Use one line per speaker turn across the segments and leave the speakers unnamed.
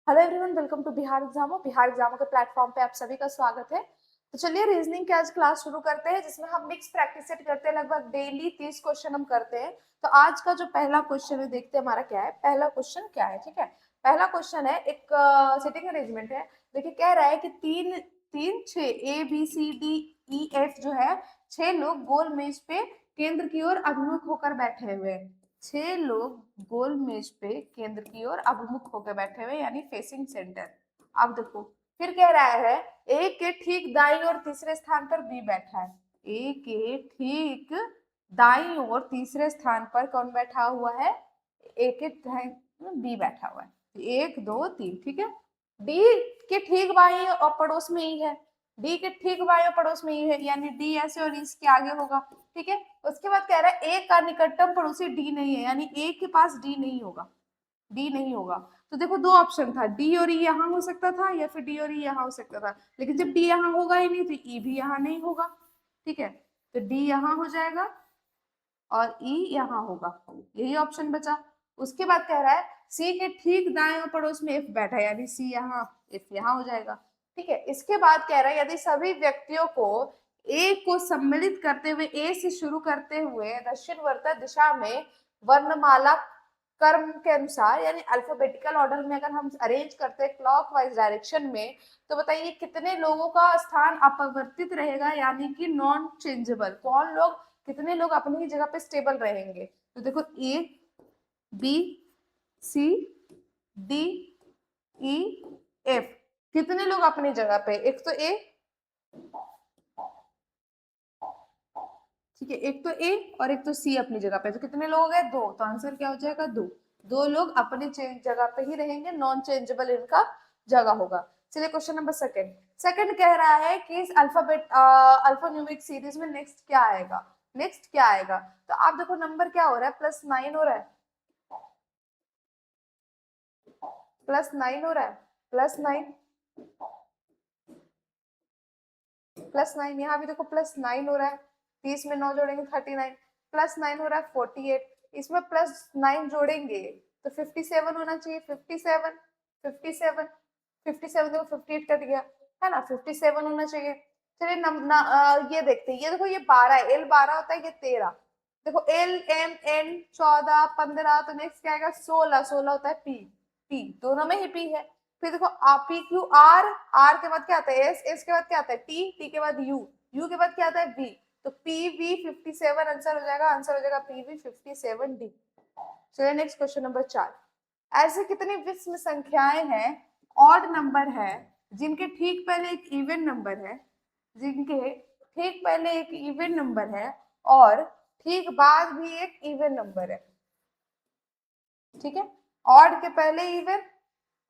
Hello everyone, welcome to Bihar एग्जामो के platform पे आप सभी का स्वागत है। तो चलिए रीजनिंग की आज क्लास शुरू करते हैं, जिसमें हम मिक्स प्रैक्टिस सेट करते हैं। लगभग डेली 30 क्वेश्चन हम करते हैं। तो आज का जो पहला क्वेश्चन है, देखते हैं हमारा क्या है। पहला क्वेश्चन क्या है, ठीक है। पहला क्वेश्चन है, एक सिटिंग अरेंजमेंट है। देखिए, कह रहा है कि तीन तीन छह ABCDEF जो है, 6 लोग गोल मेज पे केंद्र की ओर अभिमुख होकर बैठे हुए हैं। 6 लोग गोल मेज पे केंद्र की ओर अभिमुख होकर बैठे हुए, यानी फेसिंग सेंटर। अब देखो, फिर कह रहा है ए के ठीक दाईं ओर तीसरे स्थान पर बी बैठा है। ए के ठीक दाईं ओर तीसरे स्थान पर कौन बैठा हुआ है? ए के बी बैठा हुआ है। 1 2 3, ठीक है। डी के ठीक बाईं और पड़ोस में ही है। डी के ठीक बाईं और पड़ोस में ही है, यानी डी ऐसे और इसके आगे होगा, ठीक है। उसके बाद कह रहा है ए का निकटतम पड़ोसी डी नहीं है, यानी ए के पास डी नहीं होगा। डी नहीं होगा। तो देखो, दो ऑप्शन था, डी और ई यहाँ हो सकता था या फिर डी और ई यहाँ हो सकता था। लेकिन जब डी यहाँ होगा ही नहीं, तो ई भी यहाँ नहीं होगा, ठीक है। तो डी यहाँ हो जाएगा और ई यहाँ होगा, यही ऑप्शन बचा। उसके बाद कह रहा है सी के ठीक दाएं पड़ोस में एफ बैठा है, यानी सी यहाँ, एफ यहाँ हो जाएगा, ठीक है। इसके बाद कह रहा है यदि सभी व्यक्तियों को ए को सम्मिलित करते हुए, ए से शुरू करते हुए दक्षिणवर्त दिशा में वर्णमाला क्रम के अनुसार, यानी अल्फाबेटिकल ऑर्डर में अगर हम अरेंज करते हैं क्लॉकवाइज डायरेक्शन में, तो बताइए कितने लोगों का स्थान अपरिवर्तित रहेगा, यानी कि नॉन चेंजेबल। कौन लोग, कितने लोग अपनी ही जगह पे स्टेबल रहेंगे? तो देखो, A B C D E F, कितने लोग अपनी जगह पे? एक तो ए, ठीक है, एक तो ए और एक तो सी अपनी जगह पे। तो कितने लोग हो गए? 2। तो आंसर क्या हो जाएगा? 2। 2 लोग अपनी जगह पे ही रहेंगे, नॉन चेंजेबल इनका जगह होगा। चलिए क्वेश्चन नंबर सेकंड। सेकंड कह रहा है कि इस अल्फान्यूमेरिक सीरीज में नेक्स्ट क्या आएगा? नेक्स्ट क्या आएगा? तो आप देखो, नंबर क्या हो रहा है? +9 हो रहा है, +9 हो रहा है, +9 +9। यहाँ भी देखो +9 हो रहा है, 30 में 9 जोड़ेंगे 39, +9 हो रहा है 48। इसमें +9 जोड़ेंगे तो 57 होना चाहिए, 57 57 57 देखो, 58 कट गया, है ना, 57 होना चाहिए। चलिए ये देखते हैं। ये देखो, ये 12 है, L 12 होता है, ये 13। देखो, L M N 14 15, तो नेक्स्ट क्या आएगा? 16 16 होता है P। P दोनों में ही P है। फिर देखो, पी क्यू आर, आर के बाद क्या आता है? एस, एस के बाद क्या आता है? टी, टी के बाद यू, यू के बाद क्या आता है? वी। तो पी वी 57 आंसर हो जाएगा। आंसर हो जाएगा पी वी 57 डी। चलिए नेक्स्ट क्वेश्चन नंबर 4। ऐसे कितनी विषम संख्याएं हैं, ऑड नंबर है, जिनके ठीक पहले एक इवन नंबर है, जिनके ठीक पहले एक इवन नंबर है और ठीक बाद भी एक इवन नंबर है, ठीक है। ऑड के पहले इवन,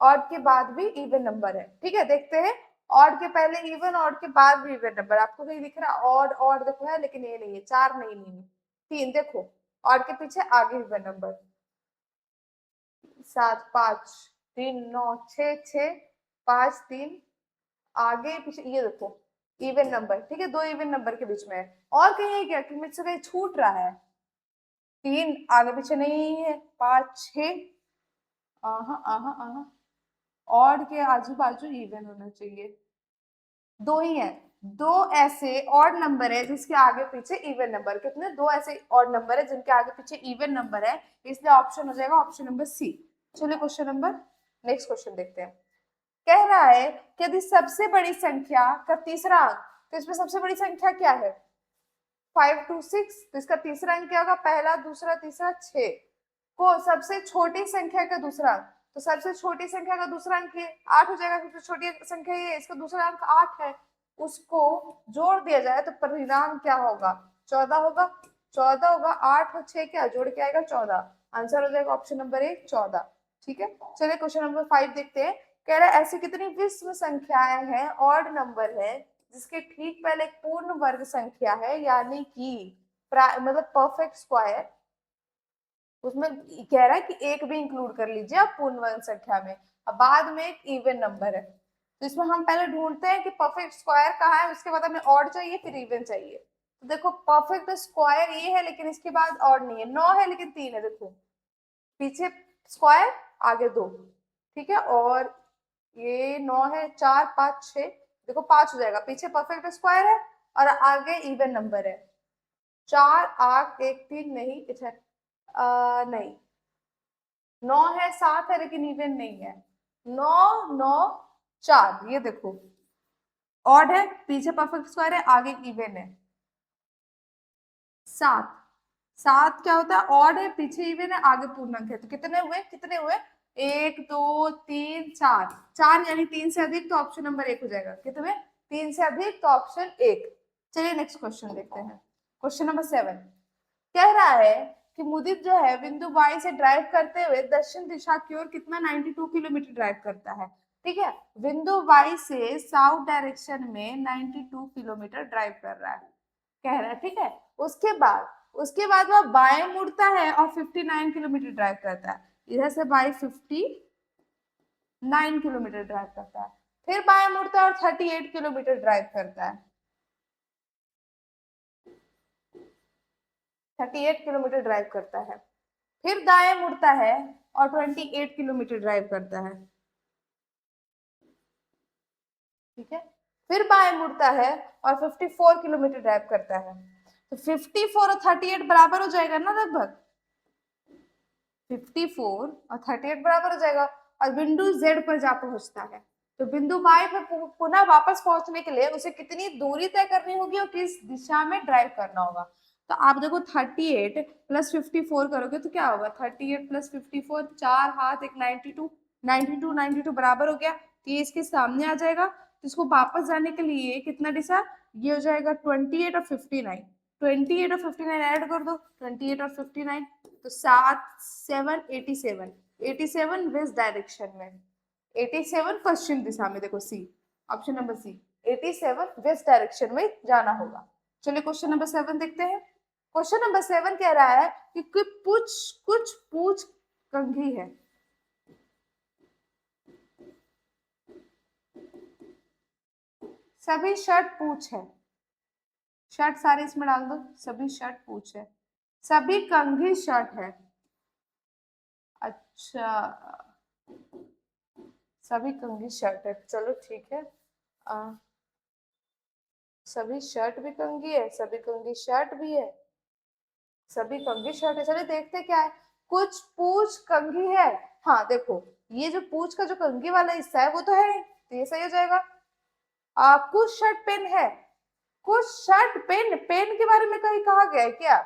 ऑड के बाद भी इवन नंबर है, ठीक है। देखते हैं, ऑड के पहले इवन, ऑड के बाद भी इवन नंबर। आपको कहीं दिख रहा है ऑड? ऑड देखो है, लेकिन ये नहीं है। 4 नहीं, नहीं 3 देखो, ऑड के पीछे आगे इवन नंबर। 7 5 3 9 6 6 5 3, आगे पीछे ये देखो इवन नंबर, ठीक है। 2 इवन नंबर के बीच में है। और कहीं है क्या कि मुझसे कहीं छूट रहा है? 3 आगे पीछे नहीं है, 5 6, आहा आहा आहा, ऑड के आजू बाजू इवन होना चाहिए। 2 ही है। 2 ऐसे ऑड नंबर है जिसके आगे पीछे इवन नंबर। कितने? 2 ऐसे ऑड नंबर है जिनके आगे पीछे इवन नंबर है, इसलिए ऑप्शन हो जाएगा ऑप्शन नंबर सी। चलिए क्वेश्चन नंबर, नेक्स्ट क्वेश्चन देखते हैं। कह रहा है कि यदि सबसे बड़ी संख्या का तीसरा अंक, तो इसमें सबसे बड़ी संख्या क्या है? 5 2 6, तो इसका तीसरा अंक क्या होगा? पहला दूसरा तीसरा 6 को सबसे छोटी संख्या का दूसरा अंक, तो सबसे छोटी संख्या का दूसरा अंक ये 8 हो जाएगा। सबसे छोटी संख्या ये, इसका दूसरा अंक 8 है, उसको जोड़ दिया जाए तो परिणाम क्या होगा? 14 होगा। 14 होगा, 8 और 6 क्या जोड़ के आएगा? 14। आंसर हो जाएगा ऑप्शन नंबर 1 14, ठीक है। चलिए क्वेश्चन नंबर 5 देखते हैं। कह रहा है ऐसी कितनी विषम संख्याएं हैं, ऑड नंबर है, जिसके ठीक पहले एक पूर्ण वर्ग संख्या है, यानी कि मतलब परफेक्ट स्क्वायर। उसमें कह रहा है कि एक भी इंक्लूड कर लीजिए आप पूर्ण वर्ग संख्या में, अब बाद में एक इवन नंबर है। तो इसमें हम पहले ढूंढते हैं कि परफेक्ट स्क्वायर कहाँ है, उसके बाद हमें ऑड चाहिए, फिर इवन चाहिए। तो देखो, परफेक्ट स्क्वायर ये है, लेकिन इसके बाद ऑड नहीं है। 9 है लेकिन 3 है, देखो पीछे स्क्वायर आगे 2, ठीक है, और ये 9 है, 4 5 6, देखो 5 हो जाएगा, पीछे परफेक्ट स्क्वायर है और आगे इवन नंबर है। 4 8 1 3 नहीं, इधर नहीं, 9 है 7 है लेकिन इवन नहीं है। 9 9 4, ये देखो ऑड है, पीछे परफेक्ट स्क्वायर है, आगे इवन है। 7 7 क्या होता है, ऑड है, पीछे इवन है, आगे पूर्णांक है। तो कितने हुए, कितने हुए, 1 2 3 4, 4 यानी 3 से अधिक, तो ऑप्शन नंबर 1 हो जाएगा। कितने, 3 से अधिक, तो ऑप्शन 1। चलिए नेक्स्ट क्वेश्चन देखते हैं। क्वेश्चन नंबर 7 कह रहा है कि मुदित जो है बिंदु वाई से ड्राइव करते हुए दक्षिण दिशा की ओर कितना 92 किलोमीटर ड्राइव करता है। ठीक है, बिंदु वाई से साउथ डायरेक्शन में 92 किलोमीटर ड्राइव कर रहा है, कह रहा है। ठीक है, उसके बाद वह बाएं मुड़ता है और 59 किलोमीटर ड्राइव करता है। इधर से बाई 59 किलोमीटर ड्राइव करता है, फिर बाएं मुड़ता है और 38 किलोमीटर ड्राइव करता है। 38 किलोमीटर ड्राइव करता है, फिर दाएं मुड़ता है और 28 किलोमीटर ड्राइव करता है। ठीक है, फिर बाएं मुड़ता है और 54 किलोमीटर ड्राइव करता है। तो 54 और 38 बराबर हो जाएगा ना, लगभग 54 और 38 बराबर हो जाएगा। और बिंदु जेड पर जा पहुंचता है, तो बिंदु वाई पर पुनः वापस पहुंचने के लिए उसे कितनी दूरी तय करनी होगी और किस दिशा में ड्राइव करना होगा। तो आप देखो 38 प्लस 54 करोगे तो क्या होगा, 38 प्लस 54, 4 हाथ एक 92, 92 बराबर हो गया। तो ये इसके सामने आ जाएगा। तो इसको वापस जाने के लिए कितना दिशा, ये हो जाएगा 28 और 59, 28 और 59 ऐड कर दो, 28 और 59, तो 7 7 87, 87 वेस्ट डायरेक्शन में, 87 पश्चिम दिशा में, देखो C, option number C, 87 west direction में जाना होगा। चलिए क्वेश्चन नंबर 7 देखते हैं। क्वेश्चन नंबर 7 कह रहा है कि कुछ पूछ कंघी है। सभी शर्ट पूछ है, शर्ट सारे इसमें डाल दो, सभी शर्ट पूछ है, सभी कंघी शर्ट है। अच्छा, सभी कंघी शर्ट है, चलो ठीक है। सभी शर्ट भी कंघी है, सभी कंघी शर्ट भी है, सभी कंघी शर्ट है। चलिए देखते क्या है, कुछ पूछ कंघी है। हाँ देखो, ये जो पूछ का जो कंघी वाला हिस्सा है वो तो है, तो ये सही हो जाएगा। कुछ शर्ट पेन है, कुछ शर्ट पेन, पेन के बारे में कहीं कहा गया है क्या,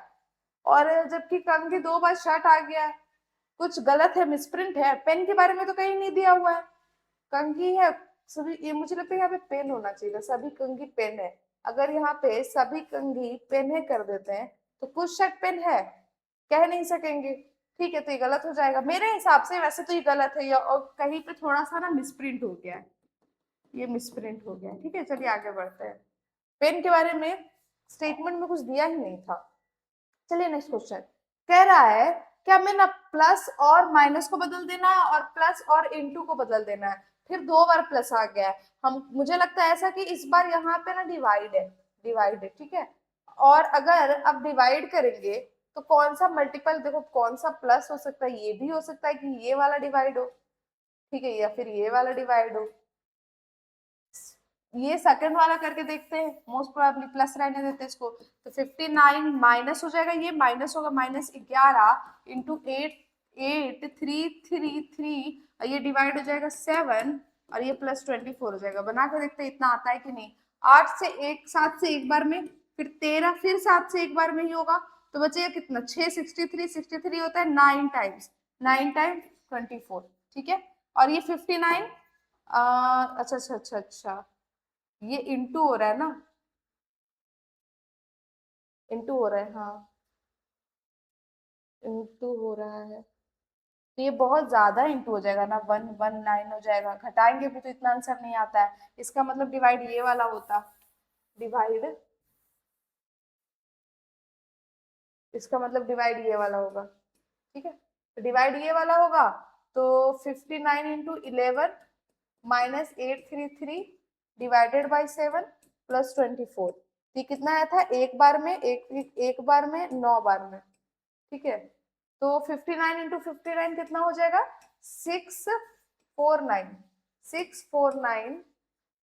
और जबकि कंघी 2 बार शर्ट आ गया है, कुछ गलत है, मिसप्रिंट है। पेन के बारे में तो कहीं नहीं दिया हुआ है, कंघी है सभी, ये मुझे लगता है यहाँ पे पेन होना चाहिए, सभी कंघी पेन है। अगर यहाँ पे सभी कंघी पेन है कर देते हैं तो कुछ शर्ट पेन है कह नहीं सकेंगे। ठीक है, तो ये गलत हो जाएगा मेरे हिसाब से, वैसे तो ये गलत है, और कहीं पे थोड़ा सा ना मिसप्रिंट हो गया है, ये मिसप्रिंट हो गया है। ठीक है, चलिए आगे बढ़ते हैं। पेन के बारे में स्टेटमेंट में कुछ दिया ही नहीं था। चलिए नेक्स्ट क्वेश्चन कह रहा है कि हमें ना प्लस और माइनस को बदल देना है और प्लस और इनटू को बदल देना है। फिर 2 बार प्लस आ गया है, हम मुझे लगता है ऐसा कि इस बार यहाँ पे ना डिवाइड है, डिवाइड है। ठीक है, और अगर अब डिवाइड करेंगे तो कौन सा मल्टीपल, देखो कौन सा प्लस हो सकता है, ये भी हो सकता है कि ये वाला डिवाइड हो, ठीक है, या फिर ये वाला डिवाइड हो। ये सेकंड वाला करके देखते हैं, मोस्ट प्रोबेबली प्लस रहने देते हैं इसको। तो 59 माइनस हो जाएगा, ये माइनस होगा, -11 इंटू 8 8 3 3 3, और ये डिवाइड हो जाएगा 7, और ये प्लस 24 हो जाएगा। बना के देखते हैं इतना आता है कि नहीं। 8 से 1, 7 से एक बार में, फिर 13, फिर 7 से एक बार में ही होगा, तो बचेगा कितना, 6 63 63 होता है 9 टाइम्स, 9 टाइम्स 24। ठीक है, और ये 59, अच्छा अच्छा अच्छा अच्छा, ये इंटू हो रहा है ना, इंटू हो रहा है, हाँ इंटू हो रहा है, तो ये बहुत ज्यादा इंटू हो जाएगा ना, 119 हो जाएगा, घटाएंगे भी तो इतना आंसर नहीं आता है। इसका मतलब डिवाइड ये वाला होता, डिवाइड, इसका मतलब डिवाइड ये वाला होगा। ठीक है, तो डिवाइड ये वाला होगा, तो 59 इंटू 11 -833 डिवाइडेड बाई 7 प्लस 24, ये कितना आया था, एक बार में, एक बार में 9 बार में। ठीक है, तो 59 इंटू 59 कितना हो जाएगा, 649, 649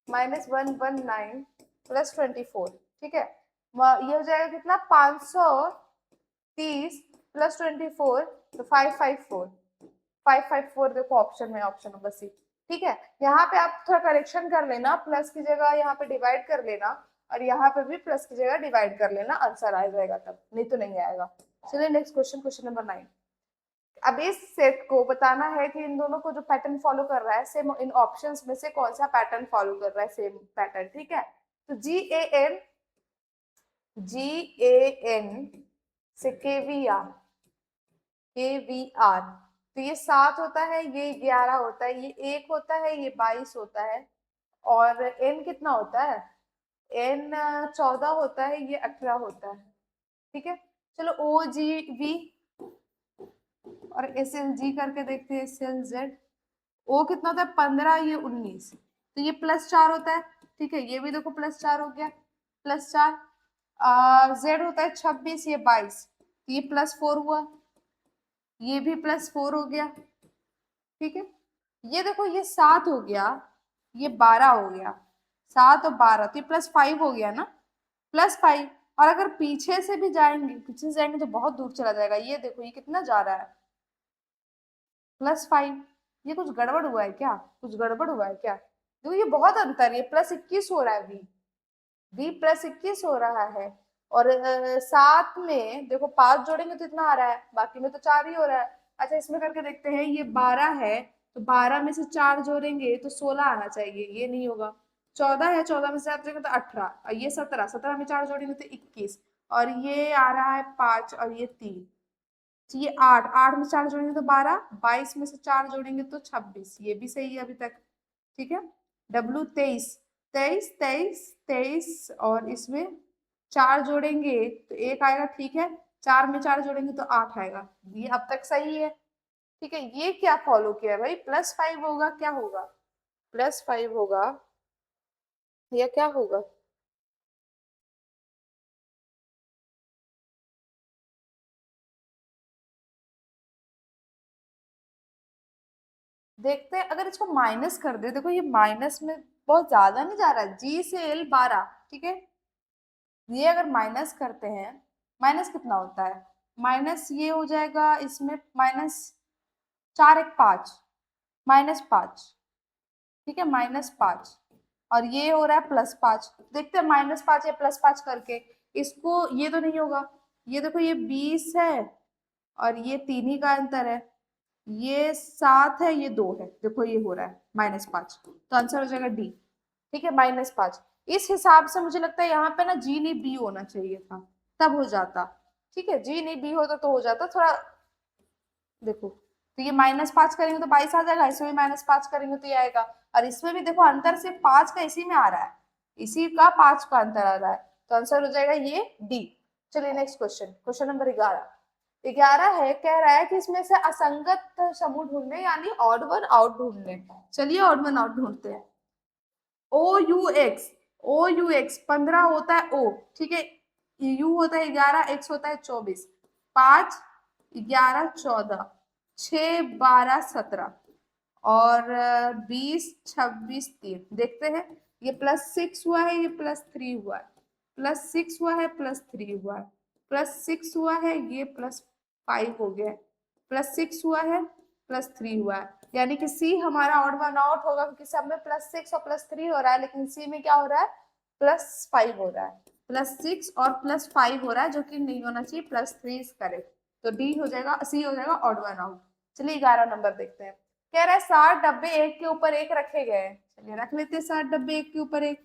माइनस 119 प्लस 24, ठीक है। ये हो जाएगा कितना, 530 प्लस 24, तो 554, 554 देखो ऑप्शन में, ऑप्शन नंबर सी, ठीक है। यहाँ पे आप थोड़ा करेक्शन कर लेना, प्लस की जगह यहाँ पे डिवाइड कर लेना, और यहाँ पे भी प्लस की जगह डिवाइड कर लेना, आंसर आ जाएगा तब, नहीं तो नहीं आएगा। चलिए नेक्स्ट क्वेश्चन, क्वेश्चन नंबर 9। अब इस सेट को बताना है कि इन दोनों को जो पैटर्न फॉलो कर रहा है, सेम इन ऑप्शंस में से कौन सा पैटर्न फॉलो कर रहा है, सेम पैटर्न, ठीक है। तो जी ए एन से के वी आर, तो ये 7 होता है, ये 11 होता है, ये 1 होता है, ये 22 होता है, और एन कितना होता है, एन 14 होता है, ये 18 होता है, ठीक है। चलो OGV और SLG करके देखते हैं, SLZ। ओ कितना होता है 15, ये 19, तो ये +4 होता है, ठीक है। ये भी देखो +4 हो गया, +4। Z होता है 26, ये 22, तो ये +4 हुआ, ये भी +4 हो गया, ठीक है। ये देखो ये 7 हो गया, ये 12 हो गया, 7 और 12, तो ये +5 हो गया ना, +5। और अगर पीछे से भी जाएंगे, पीछे से जाएंगे तो बहुत दूर चला जाएगा, ये देखो ये कितना जा रहा है, +5। ये कुछ गड़बड़ हुआ है क्या, कुछ गड़बड़ हुआ है क्या, देखो ये बहुत अंतर, ये +21 हो रहा है, v +21 हो रहा है। और 7 में देखो 5 जोड़ेंगे तो इतना आ रहा है, बाकी में तो 4 ही हो रहा है। अच्छा इसमें करके देखते हैं, ये 12 है, तो 12 में से 4 जोड़ेंगे तो 16 आना चाहिए, ये नहीं होगा। 14 है, 14 में से 7 जोड़ेंगे तो 18, और ये 17, 17 में 4 जोड़ेंगे तो 21, और ये आ रहा है 5, और ये 3, तो ये 8, 8 में 4 जोड़ेंगे तो 12, 22 में से 4 जोड़ेंगे तो 26, ये भी सही है अभी तक, ठीक है। W 23, 23, 23, 23, और इसमें 4 जोड़ेंगे तो 1 आएगा, ठीक है। 4 में 4 जोड़ेंगे तो 8 आएगा, ये अब तक सही है, ठीक है। ये क्या फॉलो किया भाई, +5 होगा, क्या होगा, +5 होगा या क्या होगा, देखते हैं। अगर इसको माइनस कर दे, देखो ये माइनस में बहुत ज्यादा नहीं जा रहा है, G से L 12, ठीक है। ये अगर माइनस करते हैं, माइनस कितना होता है, माइनस ये हो जाएगा इसमें, -4 1 5, -5, ठीक है, -5, और ये हो रहा है +5। देखते हैं -5 या +5 करके, इसको ये तो नहीं होगा, ये देखो ये 20 है, और ये 3 ही का अंतर है, ये 7 है, ये 2 है, देखो ये हो रहा है -5, तो आंसर हो जाएगा डी, ठीक है, -5। इस हिसाब से मुझे लगता है यहाँ पे ना जी नहीं बी होना चाहिए था, तब हो जाता, ठीक है, जी नहीं बी होता तो हो जाता थोड़ा। देखो तो ये -5 करेंगे तो 22 आ जाएगा, इसमें भी -5 करेंगे तो ये आएगा, और इसमें भी देखो अंतर सिर्फ 5 का इसी में आ रहा है, इसी का 5 का अंतर आ रहा है, तो आंसर हो जाएगा ये डी। चलिए नेक्स्ट क्वेश्चन, क्वेश्चन नंबर 11 है, कह रहा है कि इसमें से असंगत समूह ढूंढने, यानी ऑड वन आउट ढूंढने। चलिए ऑड वन आउट ढूंढते हैं। ओ यू एक्स 15 होता है ओ, ठीक है, यू होता है 11, एक्स होता है 24, 5 11 14, 6 12 17, और 20 26 3, देखते हैं। ये +6 हुआ है, ये +3 हुआ है, +6 हुआ है, +3 हुआ है, +6 हुआ है, ये +5 हो गया, +6 हुआ है, +3 हुआ है, यानी कि सी हमारा ऑड वन आउट होगा, क्योंकि सब में +6 और +3 हो रहा है, लेकिन सी में क्या हो रहा है, +5 हो रहा है, +6 और +5 हो रहा है, जो कि नहीं होना चाहिए, +3 इज करेक्ट, तो डी हो जाएगा, सी हो जाएगा ऑड वन आउट। चलिए 11 नंबर देखते हैं। कह रहा है 60 डब्बे एक के ऊपर एक रखे गए हैं, चलिए रख लेते हैं 60 डब्बे एक के ऊपर एक।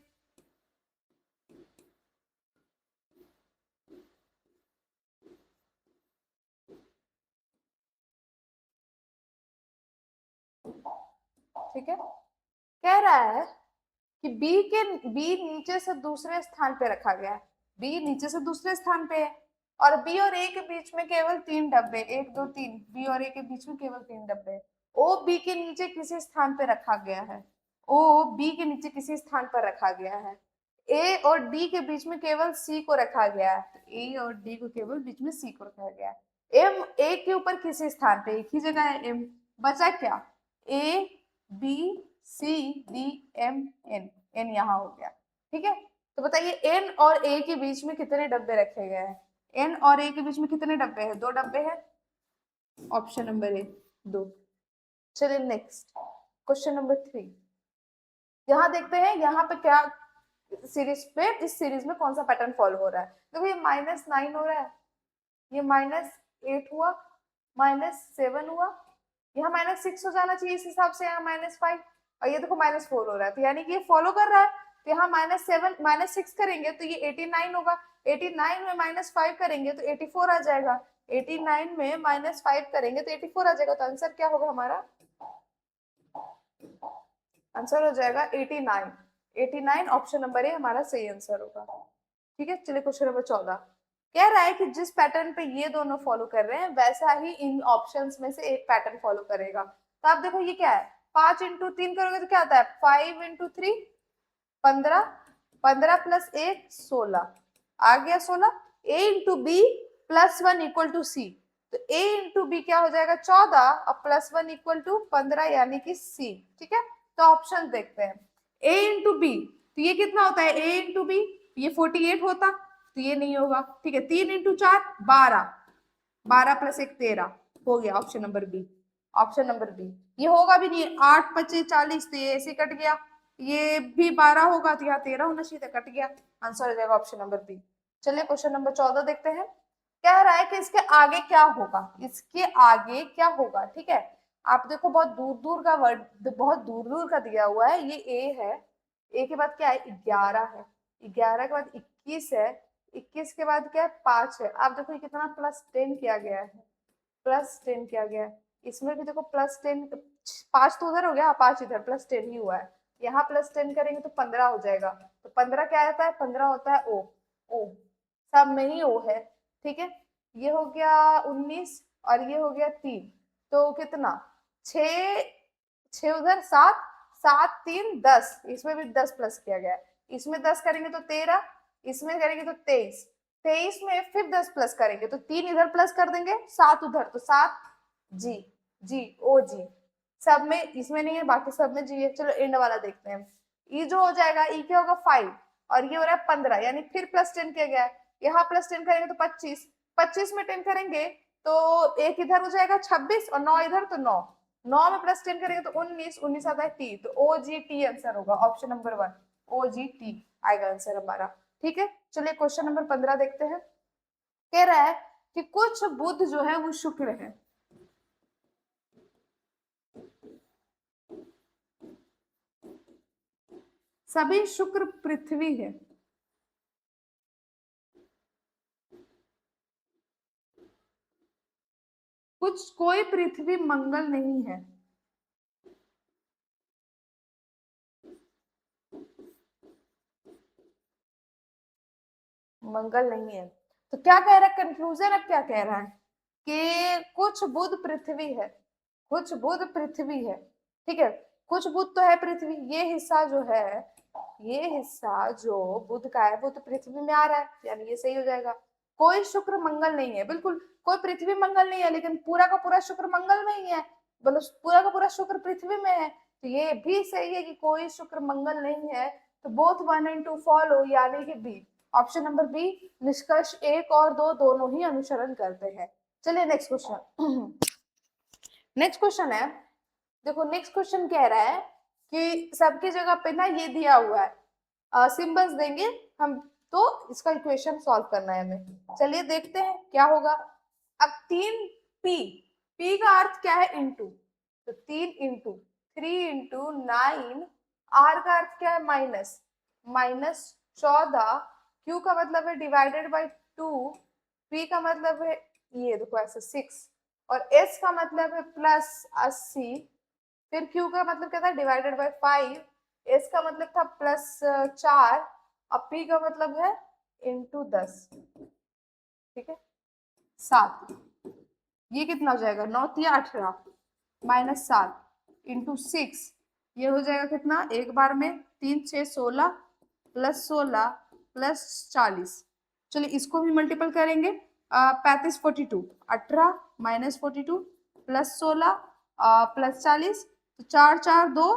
ठीक है, कह रहा है कि बी नीचे से दूसरे स्थान पे रखा गया है, बी नीचे से दूसरे स्थान पे है, और बी और ए के बीच में केवल 3 डब्बे, 1 2 3, बी और ए के बीच में केवल 3 डब्बे, ओ बी के नीचे किसी स्थान पे रखा गया है, ओ बी के नीचे किसी स्थान पर रखा गया है, ए और डी के बीच में केवल सी को रखा गया है, ए और डी को केवल बीच में सी को रखा गया है, एम ए के ऊपर किसी स्थान पे, एक ही जगह है एम, बचा क्या, ए बी CDMN, N यहाँ हो गया, ठीक है। तो बताइए N और A के बीच में कितने डब्बे रखे गए हैं? N और A के बीच में कितने डब्बे हैं? 2 डब्बे हैं, ऑप्शन नंबर ए 2। चलिए नेक्स्ट क्वेश्चन नंबर 3, यहाँ देखते हैं यहाँ पे क्या सीरीज पे, इस सीरीज में कौन सा पैटर्न फॉलो हो रहा है। देखो ये -9 हो रहा है, ये -8 हुआ, -7 हुआ, यहाँ -6 हो जाना चाहिए इस हिसाब से, यहाँ -5, और ये देखो -4 हो रहा है, तो यानी कि ये फॉलो कर रहा है। तो यहाँ -7 -6 करेंगे तो ये 89 होगा, 89 में -5 करेंगे तो 84 आ जाएगा, 89 में -5 करेंगे तो 84 आ जाएगा। तो आंसर क्या होगा हमारा? आंसर हो जाएगा 89, 89 ऑप्शन नंबर ए हमारा सही आंसर होगा, ठीक है। चलिए क्वेश्चन नंबर 14 कह रहा है कि जिस पैटर्न पे ये दोनों फॉलो कर रहे हैं वैसा ही इन ऑप्शंस में से एक पैटर्न फॉलो करेगा। तो आप देखो ये क्या है, 5 इंटू 3 करोगे तो क्या आता है, 5 इंटू 3 15, 15 प्लस 1 16, आ गया 16। A into B plus 1 equal to C, तो A इंटू बी क्या हो जाएगा 14 और प्लस 1 इक्वल टू 15 यानी कि C, ठीक है। तो ऑप्शन देखते हैं, A इंटू बी, तो ये कितना होता है A इंटू बी, ये 48 होता, तो ये नहीं होगा, ठीक है। 3 इंटू 4 12, 12 प्लस 1 13 हो गया, option number B, option number B. ये होगा भी नहीं, 8 25 40, तो ये ऐसे कट गया, ये भी 12 होगा तो यहाँ 13 होना चाहिए था, कट गया, आंसर हो जाएगा ऑप्शन नंबर बी। चलिए क्वेश्चन नंबर 14 देखते हैं, कह रहा है कि इसके आगे क्या होगा, इसके आगे क्या होगा, ठीक है। आप देखो बहुत दूर दूर का वर्ड, बहुत दूर दूर का दिया हुआ है, ये ए है, ए के बाद क्या है 11 है, 11 के बाद 21 है, 21 के बाद क्या है 5 है। आप देखो ये कितना +10 किया गया है, +10 किया गया है, इसमें भी देखो +10, 5 तो उधर हो गया, 5 इधर, +10 ही हुआ है, यहाँ +10 करेंगे तो 15 हो जाएगा। तो 15 क्या आता है, 15 होता है ओ, ओ सब में ही ओ है, ठीक है। ये हो गया 19 और ये हो गया 3, तो कितना 6, 6 उधर 7, 7 3 10, इसमें भी 10 प्लस किया गया है, इसमें 10 करेंगे तो 13, इसमें करेंगे तो 23, 23 में फिर 10 प्लस करेंगे तो 3 इधर प्लस कर देंगे, 7 उधर, तो 7 जी, जी ओ जी, सब में, इसमें नहीं है बाकी सब में जी है। चलो एंड वाला देखते हैं, ई जो हो जाएगा, ई क्या होगा 5 और ये हो रहा है 15, यानी फिर +10 किया गया है, यहाँ +10 करेंगे तो 25, 25 में 10 करेंगे तो एक इधर हो जाएगा 26 और 9 इधर, तो 9, 9 में +10 करेंगे तो 19, 19 आता है टी, तो ओ जी टी आंसर होगा, ऑप्शन नंबर 1 ओ जी टी आएगा आंसर हमारा, ठीक है। चलिए क्वेश्चन नंबर 15 देखते हैं, कह रहा है कि कुछ बुध जो है वो शुक्र है, सभी शुक्र पृथ्वी है, कुछ कोई पृथ्वी मंगल नहीं है, मंगल नहीं है। तो क्या कह रहा है कंक्लूजन, अब क्या कह रहा है कि कुछ बुध पृथ्वी है, कुछ बुध पृथ्वी है, ठीक है। कुछ बुध तो है पृथ्वी, ये हिस्सा जो है, ये हिस्सा जो बुध का है वो तो पृथ्वी में आ रहा है, यानी ये सही हो जाएगा। कोई शुक्र मंगल नहीं है, बिल्कुल कोई पृथ्वी मंगल नहीं है, लेकिन पूरा का पूरा शुक्र मंगल में ही है, मतलब पूरा का पूरा शुक्र पृथ्वी में है, तो ये भी सही है कि कोई शुक्र मंगल नहीं है। तो बोथ 1 and 2 फॉलो, यानी कि बी, ऑप्शन नंबर बी, निष्कर्ष 1 और 2 दोनों ही अनुसरण करते हैं। चलिए नेक्स्ट क्वेश्चन, नेक्स्ट क्वेश्चन है, देखो नेक्स्ट क्वेश्चन कह रहा है कि सबकी जगह पे ना ये दिया हुआ है, सिंबल्स देंगे हम, तो इसका इक्वेशन सॉल्व करना है हमें। चलिए देखते हैं क्या होगा। अब 3 पी, पी का अर्थ क्या है इंटू, तो 3 इंटू 3 इंटू 9, आर का अर्थ क्या है माइनस, -14, क्यू का मतलब है डिवाइडेड बाई 2, पी का मतलब है ये देखो ऐसे 6, और एस का मतलब है +80, फिर क्यू का मतलब क्या था डिवाइडेड बाई 5, एस का मतलब था +4, और पी का मतलब है इंटू 10, ठीक है 7, ये कितना हो जाएगा 9 3 18 -7 इंटू 6, ये हो जाएगा कितना एक बार में 3 6 16 +16 +40। चलिए इसको भी मल्टीपल करेंगे, 35 42 18 -42 +16 +40, तो 4 4 2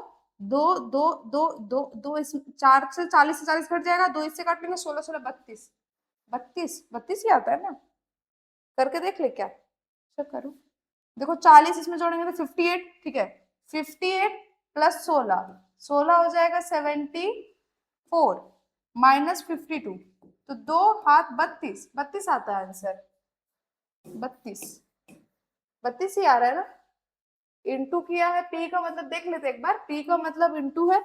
दो दो दो दो दो, इस 4 से 40 कट जाएगा, 2 इससे काट लेंगे, 16 16 32, 32 ही आता है ना, करके देख ले क्या, चेक करो। देखो 40 इसमें जोड़ेंगे तो 58, ठीक है, 58 प्लस 16, 16 हो जाएगा 74 माइनस 52, तो 2 हाथ 32, 32 आता है आंसर, 32, 32 ही आ रहा है ना। इंटू किया है, पी का मतलब देख लेते एक बार, पी का मतलब इंटू है,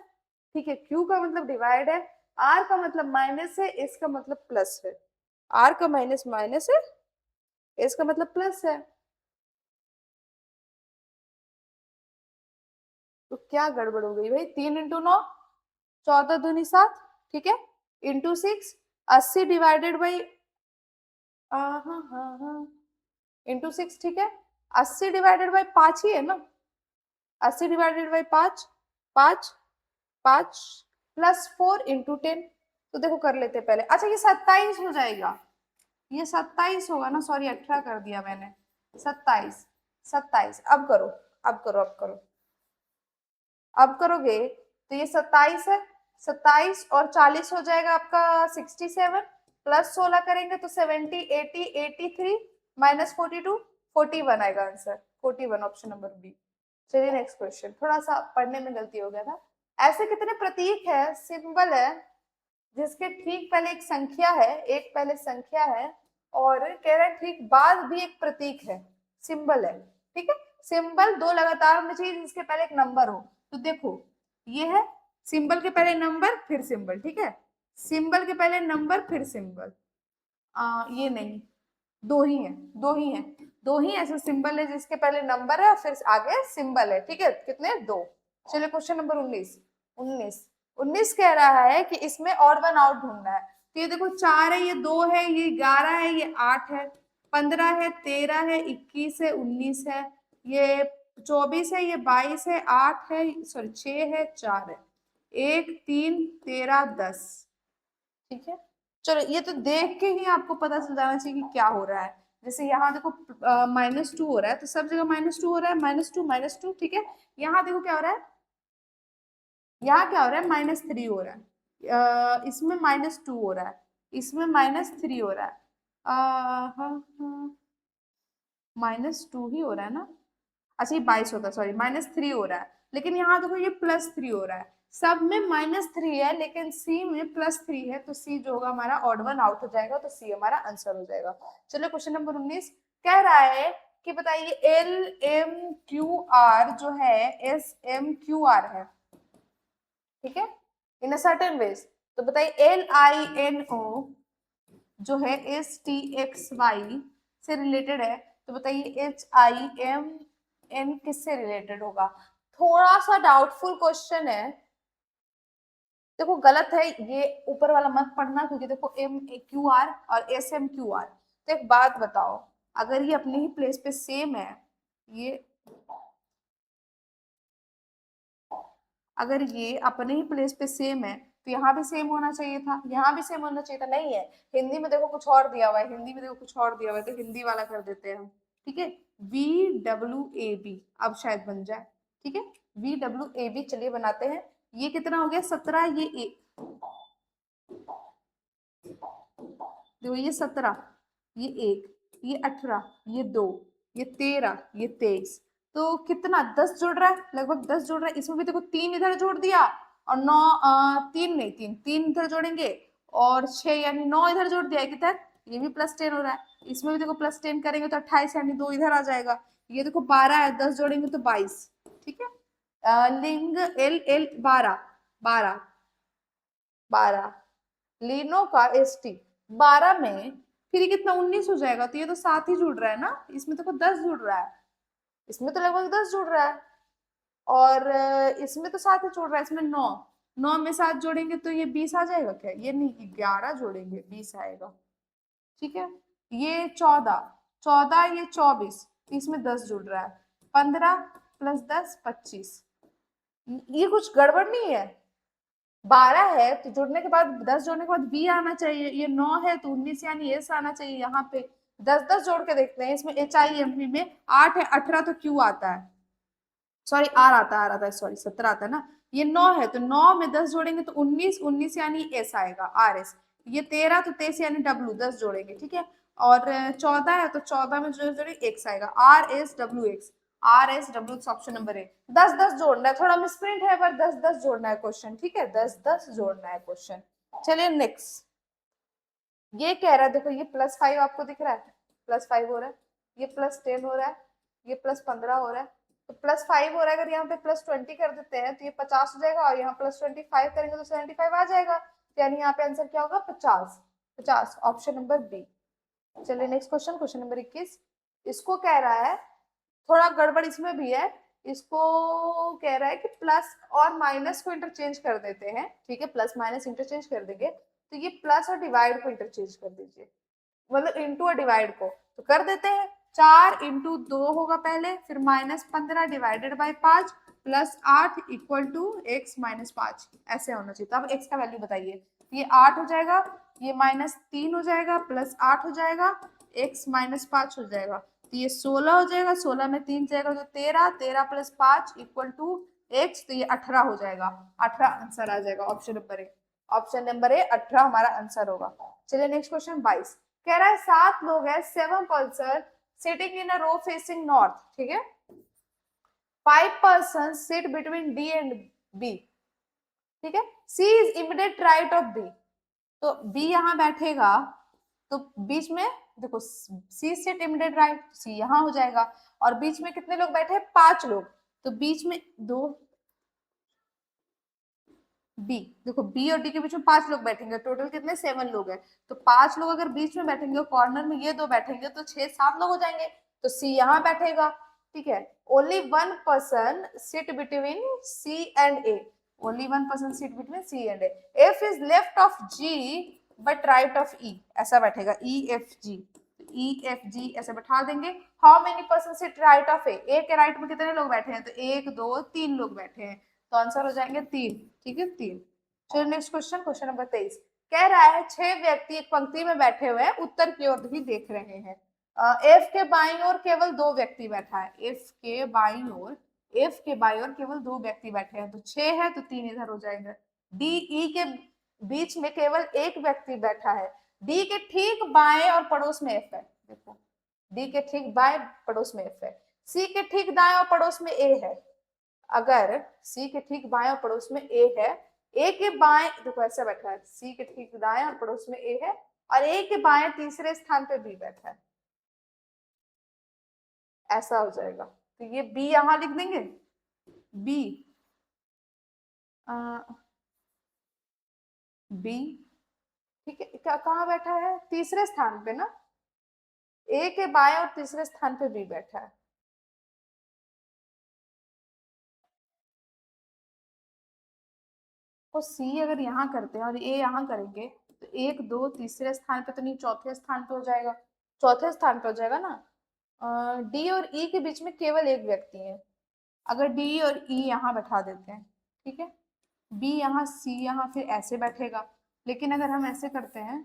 ठीक है, क्यू का मतलब डिवाइड है, आर का मतलब माइनस है, एस का मतलब प्लस है, आर का माइनस माइनस है, एस का मतलब प्लस है, तो क्या गड़बड़ हो गई भाई, 3 इंटू 9, 14 दूनी 7, ठीक है, इंटू 6, 80 डिवाइडेड बाई, हाँ हाँ हाँ, इंटू 6, ठीक है, 80 डिवाइडेड बाई 5 ही है ना, 80 डिवाइडेड बाई 5, 5 5 प्लस 4 इंटू 10, तो देखो कर लेते पहले, अच्छा ये 27 हो जाएगा, ये 27 होगा ना, सॉरी 18 कर दिया मैंने, 27, 27, अब करो, अब करो, अब करो, अब करोगे तो ये 27 है, 27 और 40 हो जाएगा आपका 67, प्लस 16 करेंगे तो 70, 80, 83 माइनस 42, 41 आएगा आंसर, 41 ऑप्शन नंबर बी। चलिए नेक्स्ट क्वेश्चन, थोड़ा सा पढ़ने में गलती हो गया था। ऐसे कितने प्रतीक है, सिंबल है, जिसके ठीक पहले एक संख्या है, एक पहले संख्या है, और कह रहा है ठीक बाद भी एक प्रतीक है, सिंबल है, ठीक है, सिंबल दो लगातार होने चाहिए जिसके पहले एक नंबर हो, तो देखो ये है, सिंबल के पहले नंबर फिर सिंबल, ठीक है, सिंबल के पहले नंबर फिर सिंबल, ये नहीं, दो ही है, दो ही है, दो ही ऐसे सिंबल है जिसके पहले नंबर है और फिर आगे सिंबल है, ठीक है, कितने, दो। चलिए क्वेश्चन नंबर 19, 19, 19 कह रहा है कि इसमें ऑड वन आउट ढूंढना है, तो ये देखो 4 है, ये 2 है, ये 11 है, ये 8 है, 15 है, 13 है, 21 है, 19 है, ये 24 है, ये 22 है, 8 है, सॉरी 6 है, 4 है, 1 3 13 10, ठीक है। चलो ये तो देख के ही आपको पता चल जाना चाहिए कि क्या हो रहा है, जैसे यहाँ देखो -2 हो रहा है, तो सब जगह -2 हो रहा है, -2 -2, ठीक है, यहाँ देखो क्या हो रहा है, यहाँ क्या हो रहा है, -3 हो रहा है, इसमें -2 हो रहा है, इसमें -3 हो रहा है, हाँ हाँ, -2 ही हो रहा है ना, अच्छा ये 22 होता है, सॉरी -3 हो रहा है, लेकिन यहाँ देखो ये +3 हो रहा है, सब में -3 है लेकिन सी में +3 है, तो सी जो होगा हमारा ऑड वन आउट हो जाएगा, तो सी हमारा आंसर हो जाएगा। चलो क्वेश्चन नंबर 19 कह रहा है कि बताइए एल एम क्यू आर जो है एस एम क्यू आर है, ठीक है, इन अ सर्टेन वेज, तो बताइए एल आई एन ओ जो है एस टी एक्स वाई से रिलेटेड है, तो बताइए एच आई एम एन किससे रिलेटेड होगा, थोड़ा सा डाउटफुल क्वेश्चन है, देखो गलत है ये ऊपर वाला मत पढ़ना, क्योंकि देखो एम क्यू आर और एस एम क्यू आर, तो एक बात बताओ, अगर ये अपने ही प्लेस पे सेम है, ये अगर ये अपने ही प्लेस पे सेम है तो यहाँ भी सेम होना चाहिए था, यहाँ भी सेम होना चाहिए था, नहीं है, हिंदी में देखो कुछ और दिया हुआ है, हिंदी में देखो कुछ और दिया हुआ है, तो हिंदी वाला कर देते हैं हम, ठीक है, VWAB अब शायद बन जाए, ठीक है, VWAB, चलिए बनाते हैं, ये कितना हो गया 17, ये देखो ये 17, ये 1, ये 18, ये 2, ये 13, ये 23, तो कितना 10 जुड़ रहा है, लगभग 10 जुड़ रहा है, इसमें भी देखो 3 इधर जोड़ दिया, और 9 3 नहीं, 3 3 इधर जोड़ेंगे, और 6 यानी 9 इधर जोड़ दिया किधर, ये भी +10 हो रहा है, इसमें भी देखो +10 करेंगे तो 28 यानी 2 इधर आ जाएगा, ये देखो 12 है, 10 जोड़ेंगे तो 22, ठीक है, लिंग एल एल 12, 12, 12, लीनो का एसटी 12 में, फिर ये कितना 19 हो जाएगा, तो ये तो 7 ही जुड़ रहा है ना, इसमें तो 10 जुड़ रहा है, इसमें तो लगभग 10 जुड़ रहा है, और इसमें तो 7 ही जुड़ रहा है, इसमें 9, 9 में 7 जोड़ेंगे तो ये 20 आ जाएगा क्या, ये नहीं, 11 जोड़ेंगे 20 आएगा, ठीक है, ये 14, 14 ये 24, इसमें 10 जुड़ रहा है, 15 + 10 25, ये कुछ गड़बड़ नहीं है, 12 है तो जुड़ने के बाद 10 जोड़ने के बाद बी आना चाहिए, ये 9 है तो 19 यानी एस आना चाहिए, यहाँ पे 10 10 जोड़ के देखते हैं, इसमें एच आई एम पी में 8 है, 18 तो क्यू आता है, सॉरी आर आता है, सॉरी 17 आता है ना, ये 9 है तो 9 में 10 जोड़ेंगे तो 19, 19 यानी एस आएगा, आर एस। ये 13 तो 23 यानी डब्ल्यू, 10 जोड़ेंगे, ठीक है। और 14 है तो 14 में जो जोड़ेंगे एक्स आएगा, R S W x, R S W x, option number A. 10 10 जोड़ना है, थोड़ा मिसप्रिंट है पर 10 10 जोड़ना है क्वेश्चन, ठीक है, 10 10 जोड़ना है क्वेश्चन। चलिए नेक्स्ट, ये कह रहा है, देखो ये +5 आपको दिख रहा है, +5 हो रहा है, ये +10 हो रहा है, ये +15 हो रहा है, तो +5 हो रहा है, अगर यहाँ पे +20 कर देते हैं तो ये 50 हो जाएगा, और यहाँ +25 करेंगे तो 75 आ जाएगा, तो यानी यहाँ पे आंसर क्या होगा, 50, 50, ऑप्शन नंबर बी। चलिए नेक्स्ट क्वेश्चन, क्वेश्चन नंबर 21। इसको कह रहा है, थोड़ा गड़बड़ इसमें भी है, इसको कह रहा है कि प्लस और माइनस को इंटरचेंज कर देते हैं, ठीक है, प्लस माइनस इंटरचेंज कर देंगे, तो ये प्लस और डिवाइड को इंटरचेंज कर दीजिए, मतलब इंटू और डिवाइड को, तो कर देते हैं। 4 × 2 होगा पहले, फिर -15 divided by 5 +8 equal to x-5, ऐसे होना चाहिए। तो अब x का वैल्यू बताइए, ये 8 हो जाएगा, ये -3 हो जाएगा, +8 हो जाएगा, x-5 हो जाएगा, तो ये 16 हो जाएगा, 16 में 3 जाएगा तो 13, 13 + 5 इक्वल टू x, तो ये 18 हो जाएगा, 18 आंसर आ जाएगा, option number A, option number A 18 हमारा आंसर होगा। चलिए नेक्स्ट क्वेश्चन 22। कह रहा है 7 लोग हैं, 7 person sitting in a row facing north, ठीक है, 5 person sit between D and B, ठीक है, C is immediate right of B, तो बी यहाँ बैठेगा, तो बीच में देखो C sit immediate right, C यहाँ हो जाएगा, और बीच में कितने लोग बैठे हैं, 5 लोग, तो बीच में दो, बी, देखो बी और डी के बीच में 5 लोग बैठेंगे, टोटल कितने, 7 लोग हैं, तो 5 लोग अगर बीच में बैठेंगे, कॉर्नर में ये दो बैठेंगे, तो 6 7 लोग हो जाएंगे, तो सी यहाँ बैठेगा, ठीक है। Only 1 person sit between C and A, only 1 person sit between C and A, F is left of G but right of E, ऐसा बैठेगा, E F G, E F G ऐसे बैठा देंगे। How many person sit right of A के राइट में कितने लोग बैठे हैं, तो 1 2 3 लोग बैठे हैं, तो आंसर हो जाएंगे 3, ठीक है, 3। चलो नेक्स्ट क्वेश्चन, क्वेश्चन नंबर 23। कह रहा है 6 व्यक्ति एक पंक्ति में बैठे हुए हैं, उत्तर की ओर ही देख रहे हैं, एफ के बाईं ओर केवल 2 व्यक्ति बैठा है, एफ के बाईं ओर, एफ के बाईं ओर केवल 2 व्यक्ति बैठे हैं, तो 6 है तो 3 इधर हो जाएंगे। डी ई के बीच में केवल 1 व्यक्ति बैठा है, डी के ठीक बाएं और पड़ोस में एफ है, देखो डी के ठीक बाएं पड़ोस में एफ है, सी के ठीक दाएं और पड़ोस में ए है, अगर सी के ठीक बाएं और पड़ोस में ए है, ए के बाएं देखो ऐसा बैठा है, सी के ठीक दाएं और पड़ोस में ए है, और ए के बाएं तीसरे स्थान पे बी बैठा है, ऐसा हो जाएगा, तो ये बी यहां लिख देंगे, बी बी, ठीक है, कहाँ बैठा है, तीसरे स्थान पे ना, ए के बाएं और तीसरे स्थान पे बी बैठा है, तो सी अगर यहाँ करते हैं और ए यहाँ करेंगे, तो 1 2 तीसरे स्थान पे तो नहीं, चौथे स्थान पे हो जाएगा, चौथे स्थान पे हो जाएगा ना। डी और ई के बीच में केवल 1 व्यक्ति है, अगर डी और ई यहाँ बैठा देते हैं, ठीक है, बी यहाँ, सी यहाँ, फिर ऐसे बैठेगा, लेकिन अगर हम ऐसे करते हैं,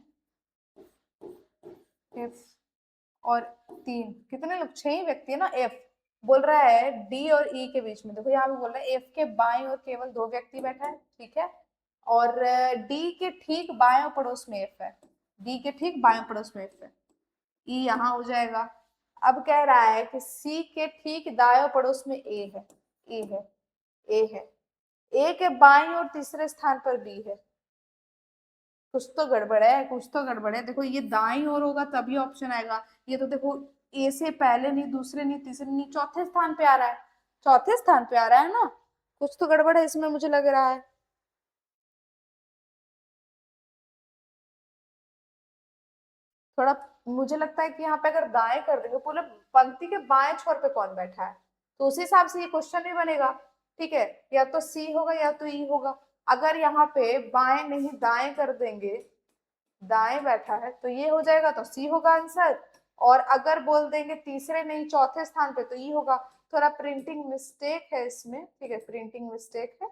एफ और 3 कितने लोग, 6 ही व्यक्ति है ना, एफ बोल रहा है डी और ई के बीच में, देखो यहाँ पे बोल रहा है एफ के बाएं और केवल 2 व्यक्ति बैठा है, ठीक है, और डी के ठीक बाएं पड़ोस में एफ है, डी के ठीक बाएं पड़ोस में एफ है, ई यहाँ हो जाएगा। अब कह रहा है कि सी के ठीक दाएं पड़ोस में ए है, ए है, ए है, ए के बाईं और तीसरे स्थान पर बी है, कुछ तो गड़बड़ है, कुछ तो गड़बड़ है, देखो ये दाईं ओर होगा तभी ऑप्शन आएगा, ये तो देखो ए से पहले नहीं, दूसरे नहीं, तीसरे नहीं, चौथे स्थान पे आ रहा है, चौथे स्थान पे आ रहा है ना, कुछ तो गड़बड़ है इसमें मुझे लग रहा है। थोड़ा मुझे लगता है कि यहाँ पे अगर दाएं कर देंगे, पूरे पंक्ति के बाएं छोर पे कौन बैठा है, तो उस हिसाब से ये क्वेश्चन भी बनेगा, ठीक है, या तो सी होगा या तो ई होगा, अगर यहाँ पे बाएं नहीं दाएं कर देंगे, दाएं बैठा है तो ये हो जाएगा, तो सी होगा आंसर, और अगर बोल देंगे तीसरे नहीं चौथे स्थान पे तो ई होगा, थोड़ा प्रिंटिंग मिस्टेक है इसमें, ठीक है, प्रिंटिंग मिस्टेक है।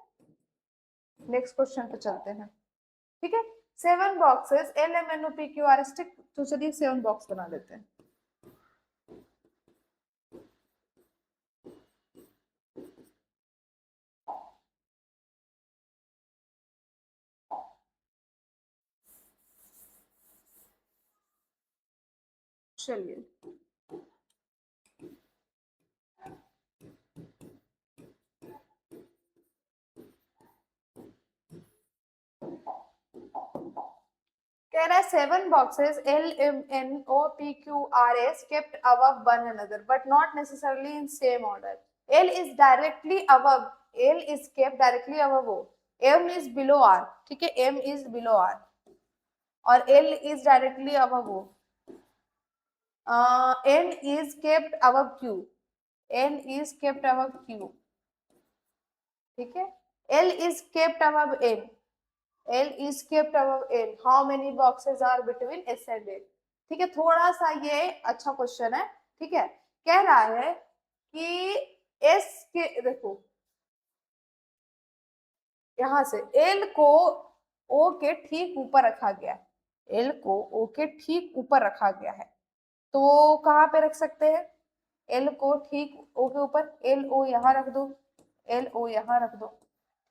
नेक्स्ट क्वेश्चन पे चलते हैं, ठीक है, 7 boxes L M N O P Q R stick, तो चलिए 7 बॉक्स बना लेते हैं। चलिए कह रहा है 7 boxes L M N O P Q R S kept above one another but not necessarily in same order. L is directly above, L is kept directly above O. M is below R, ठीक है, M is below R और L is directly above O. N is kept above Q, N is kept above Q, ठीक है. L is kept above N, L is kept above N. How many boxes are between S and L? ठीक है, थोड़ा सा ये अच्छा question है. ठीक है, कह रहा है कि S के, देखो यहां से L को O के ठीक ऊपर रखा गया है, L को O के ठीक ऊपर रखा गया है, तो कहाँ पे रख सकते हैं? L को ठीक O के ऊपर, L O यहाँ रख दो, L O यहाँ रख दो.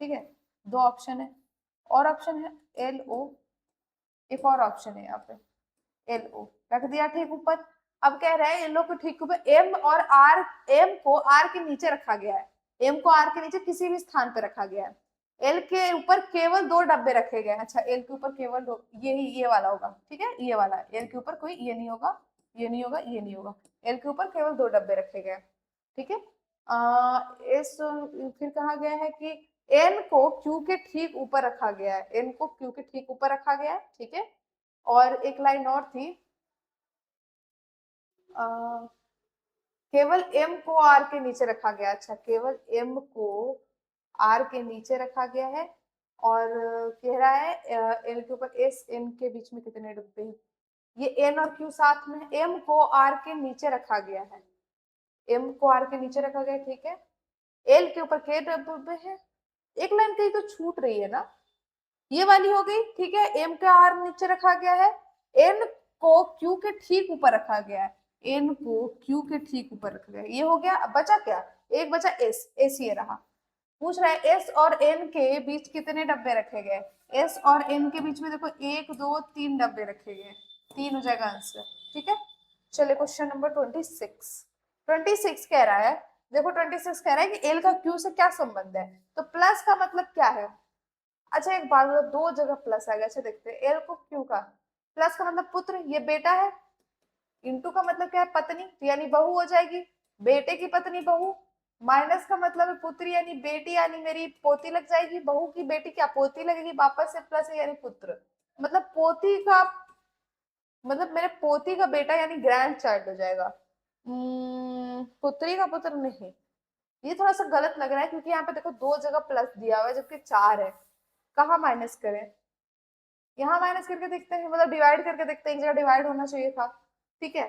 ठीक है, दो ऑप्शन है, और ऑप्शन है L O, एक और ऑप्शन है यहाँ पे एल ओ, रख दिया ठीक ऊपर. अब कह रहे हैं इन लोग को ठीक ऊपर एम और आर, एम को आर के नीचे रखा गया है, एम को आर के नीचे किसी भी स्थान पे रखा गया है. एल के ऊपर केवल 2 डब्बे रखे गए. अच्छा, एल के ऊपर केवल 2, ये वाला होगा, ठीक है, ये वाला. एल के ऊपर कोई ये नहीं होगा, ये नहीं होगा, ये नहीं होगा. एल के ऊपर केवल 2 डब्बे रखे गए. ठीक है, इस फिर कहा गया है कि एन को क्यू के ठीक ऊपर रखा गया है, एन को क्यू के ठीक ऊपर रखा गया है. ठीक है, और एक लाइन और थी, केवल एम को आर के नीचे रखा गया. अच्छा, केवल एम को आर के नीचे रखा गया है, और कह रहा है एल के ऊपर एस, एन के बीच में कितने डब्बे हैं? ये एन और क्यू साथ में, एम को आर के नीचे रखा गया है, एम को आर के नीचे रखा गया. ठीक है, एल के ऊपर के डब्बे हैं? एक लाइन कहीं तो छूट रही है ना, ये वाली हो गई. ठीक है, एम का आर नीचे रखा गया है, एन को क्यू के ठीक ऊपर रखा गया है, एन को क्यू के ठीक ऊपर रखा गया है. ये हो गया. अब बचा क्या? एक बचा एस, एस ये रहा. पूछ रहा है एस और एन के बीच कितने डब्बे रखे गए? एस और एन के बीच में देखो 1 2 3 डब्बे रखे गए, 3 हो जाएगा आंसर. ठीक है, चलिए क्वेश्चन नंबर 26 कह रहा है, देखो 26 कह रहा है कि एल का क्यू से क्या संबंध है. तो प्लस का मतलब क्या है? अच्छा, एक बात, दो जगह प्लस आ गया. अच्छा, देखते हैं एल को क्यू का प्लस का मतलब पुत्र, ये बेटा है. इंटू का मतलब क्या है? पत्नी, यानी बहू हो जाएगी, बेटे की पत्नी बहू. माइनस का मतलब है पुत्री, यानी बेटी, यानी मेरी पोती लग जाएगी. बहू की बेटी क्या पोती लगेगी, वापस से प्लस है यानी पुत्र. मतलब पोती का मतलब मेरे पोती का बेटा यानी ग्रैंड चाइल्ड हो जाएगा. पुत्री का पुत्र नहीं, ये थोड़ा सा गलत लग रहा है, क्योंकि यहाँ पे देखो 2 जगह प्लस दिया हुआ है जबकि 4 है. कहाँ माइनस करें? यहाँ माइनस करके देखते हैं, मतलब डिवाइड करके देखते हैं, एक जगह डिवाइड होना चाहिए था. ठीक है,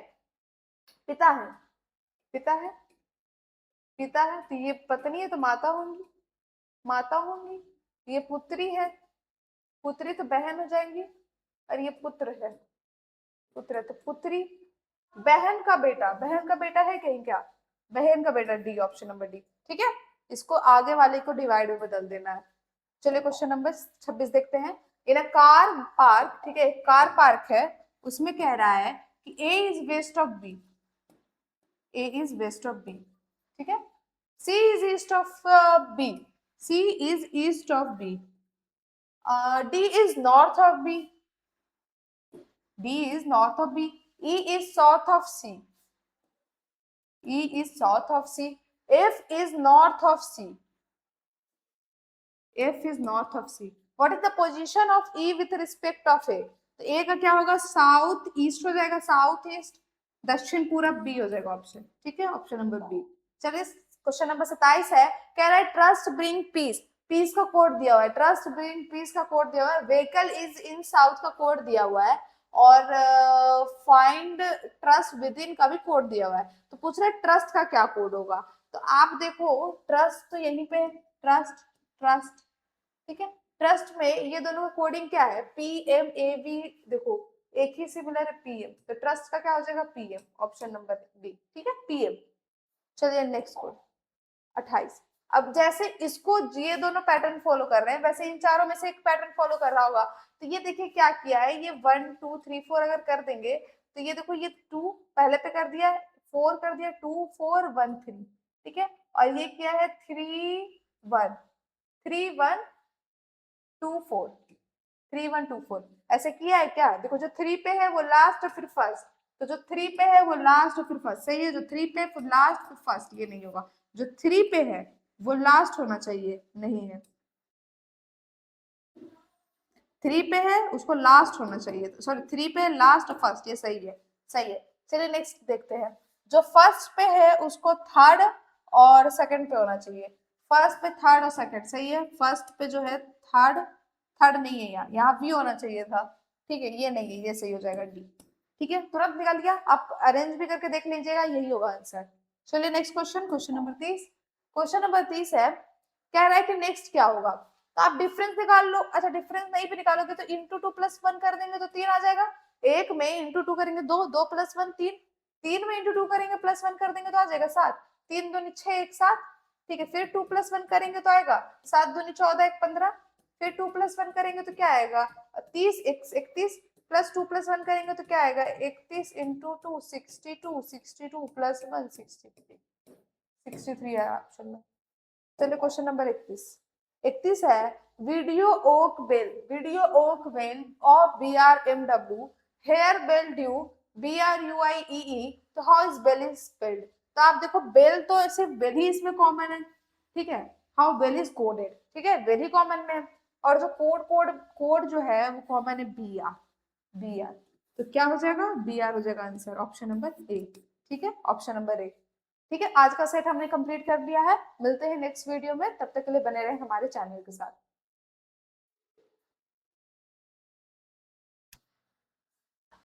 पिता है, पिता है, पिता है, तो ये पत्नी है तो माता होंगी, माता होंगी. ये पुत्री है, पुत्री तो बहन हो जाएंगी, और ये पुत्र है, पुत्र है तो पुत्री. बहन का बेटा, बहन का बेटा है कहीं क्या? बहन का बेटा, डी, ऑप्शन नंबर डी. ठीक है, इसको आगे वाले को डिवाइड में बदल देना है. चलिए क्वेश्चन नंबर 26 देखते हैं. इन अ कार पार्क, ठीक है, कार पार्क है, उसमें कह रहा है कि A is west of B, A is west of B. ठीक है, C is east of B, C is east of B, D is north of B, D is north of B, E is south of C, E is south of C, F is north of C, F is north of C. What is the position of E with respect of A? तो A का क्या होगा? South east हो जाएगा, south east, दक्षिण पूरब, B हो जाएगा ऑप्शन. ठीक है, ऑप्शन नंबर बी. चलिए क्वेश्चन नंबर 27 है, कह रहा है ट्रस्ट ब्रिंग पीस, पीस का कोड दिया हुआ है, ट्रस्ट ब्रिंग पीस का कोड दिया हुआ है, व्हीकल इज इन साउथ का कोड दिया हुआ है, और फाइंड ट्रस्ट विद इन का भी कोड दिया हुआ है. तो पूछ रहे ट्रस्ट का क्या कोड होगा? तो आप देखो ट्रस्ट तो यहीं पे, ट्रस्ट, ट्रस्ट. ठीक है, ट्रस्ट में ये दोनों का कोडिंग क्या है? P M A B. देखो एक ही सिमिलर है पीएम, तो ट्रस्ट का क्या हो जाएगा? PM, option number B. ठीक है, पीएम. चलिए नेक्स्ट कोड 28. अब जैसे इसको ये दोनों पैटर्न फॉलो कर रहे हैं, वैसे इन चारों में से एक पैटर्न फॉलो कर रहा होगा. तो ये देखिए क्या किया है, ये 1 2 3 4 अगर कर देंगे तो ये देखो ये 2 पहले पे कर दिया, 4 कर दिया, 2 4 1 3, ठीक है। और ये क्या है 3 1 3 1 2 4 3 1 2 4, ऐसे किया है क्या? देखो जो 3 पे है वो लास्ट और फिर फर्स्ट, तो जो 3 पे है वो लास्ट और फिर फर्स्ट, सही है। जो 3 पे फिर लास्ट फिर फर्स्ट, ये नहीं होगा। जो 3 पे है वो लास्ट होना चाहिए, नहीं है। 3 पे है उसको लास्ट होना चाहिए, सॉरी 3 पे लास्ट और फर्स्ट, ये सही है, सही है। चलिए नेक्स्ट देखते हैं। जो फर्स्ट पे है उसको थर्ड और सेकंड पे होना चाहिए। फर्स्ट पे थर्ड और सेकंड, सही है। फर्स्ट पे जो है थर्ड, थर्ड नहीं है, यहाँ यहाँ भी होना चाहिए था, ठीक है। ये नहीं है, ये सही हो जाएगा डी, ठीक है। तुरंत निकाल गया, आप अरेंज भी करके देख लीजिएगा, यही होगा आंसर। चलिए next question, question number 30। Question number 30 है, कह रहा है कि नेक्स्ट क्या होगा, तो आप डिफरेंस निकाल लो। अच्छा डिफरेंस नहीं भी निकालोगे तो इंटू 2 प्लस 1 कर देंगे तो 3 आ जाएगा। एक में इंटू 2 करेंगे 2, 2 प्लस 1 3, 3 में इंटू 2 करेंगे प्लस 1 कर देंगे तो आ जाएगा 7, 3 दूनी 6 1 7, ठीक है। फिर 2 प्लस 1 करेंगे तो आएगा 7 दूनी 14 1 15, फिर 2 प्लस 1 करेंगे तो क्या आएगा 30 31, प्लस 2 प्लस 1 करेंगे तो क्या आएगा 31 इंटू 2 62, 62 प्लस 1 63, 63 है ऑप्शन में। चलिए क्वेश्चन नंबर 31। 31 है, video oak bell of BRMW hair bell due BRUIEE, तो how is bell is spelled. तो आप देखो बेल तो सिर्फ बेल ही इसमें कॉमन है, ठीक है। हाउ बेल इज कोडेड, ठीक है, बेल ही कॉमन में है। और जो कोड जो है वो कॉमन है BR, तो क्या हो जाएगा BR हो जाएगा आंसर, ऑप्शन नंबर ए, ठीक है, ऑप्शन नंबर ए। ठीक है, आज का सेट हमने कंप्लीट कर दिया है। मिलते हैं नेक्स्ट वीडियो में, तब तक के लिए बने रहे हमारे चैनल के साथ।